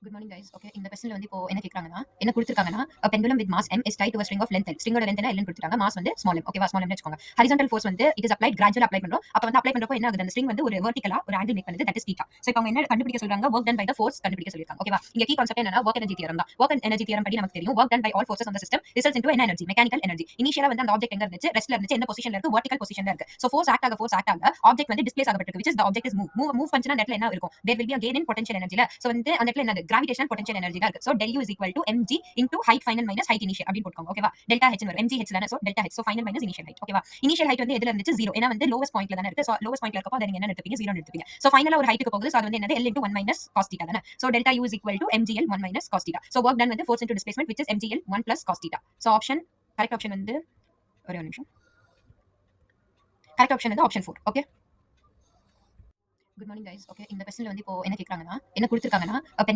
Good morning guys. Okay, இந்த கொஸ்டின்ல வந்து இப்போ என்ன கேக்குறாங்கன்னா, என்ன குடுத்திருக்காங்கன்னா, a pendulum with mass m is tied to a string of length l. ஸ்ட்ரிங்கோட லென்த் என்ன எல்னு குடுத்திருக்காங்க. மாஸ் வந்து ஸ்மால் m. ஓகேவா, ஸ்மால் m வெச்சுக்கோங்க. ஹரிசான்டல் ஃபோர்ஸ் வந்து இட் இஸ் அப்ளைட் கிராஜுவலா அப்ளை பண்றோம். அப்ப வந்து அப்ளை பண்றப்போ என்ன ஆகுது, அந்த ஸ்ட்ரிங் வந்து ஒரு வெர்டிகலா ஒரு ஆங்கிள் மேக் பண்ணுது. That is theta. சோ இப்போ அவங்க என்ன கண்டுபிடிக்க சொல்றாங்க, work done by the force கண்டுபிடிக்க சொல்லிருக்காங்க. ஓகேவா, இங்க கீ கான்செப்ட் என்னன்னா வொர்க் எனர்ஜி தியரம் தான். வொர்க் எனர்ஜி தியரம் படி நமக்கு தெரியும், work done by all forces on the system results into என்ன எனர்ஜி, மெக்கானிக்கல் எனர்ஜி. இனிஷியலா வந்து அந்த ஆப்ஜெக்ட் எங்க இருந்துச்சு, ரெஸ்ட்ல இருந்துச்சு, எந்த பொசிஷன்ல இருக்கு, வெர்டிகல் பொசிஷன்ல இருக்கு. சோ ஃபோர்ஸ் ஆக்ட் ஆக ஆப்ஜெக்ட் வந்து டிஸ்பிளேஸ் ஆகப்பட்டிருக்கு, which is the object is move பண்ணுச்சுனா அந்த இடத்துல என்ன இருக்கும், there will be a gain in potential energy ல. சோ வந்து அந்த இடத்துல என்னது, கிராவிடேஷனல் பொட்டன்ஷியல் எனர்ஜி தான் இருக்கு. So del u is equal to mg into height final minus height initial அப்படினு போட்டுக்கோங்க. ஓகேவா, டெல்டா h னு வரும், mg h தான. So delta h, so final minus initial height. ஓகேவா, இனிஷியல் ஹைட் வந்து எதுல இருந்துச்சு, 0. ஏனா வந்து லோவஸ்ட் பாயிண்ட்ல தான இருக்கு. சோ லோவஸ்ட் பாயிண்ட்ல இருக்கப்போ அத நீங்க என்ன எடுத்துப்பீங்க, 0 னு எடுத்துப்பீங்க. சோ ஃபைனலா ஒரு ஹைட்க்கு போகுது. சோ அது வந்து என்னது, l into 1 minus cos theta தான. So delta u is equal to mgl 1 minus cos theta. So work done வந்து force into displacement which is mgl 1 plus cos theta. So option correct option வந்து ஒரே ஒரு நிமிஷம். Correct option வந்து option 4. Okay, good morning guys. Okay, இந்த கொஸ்டின்ல வந்து இப்போ என்ன கேக்குறாங்கன்னா, என்ன குடுத்திருக்காங்கன்னா,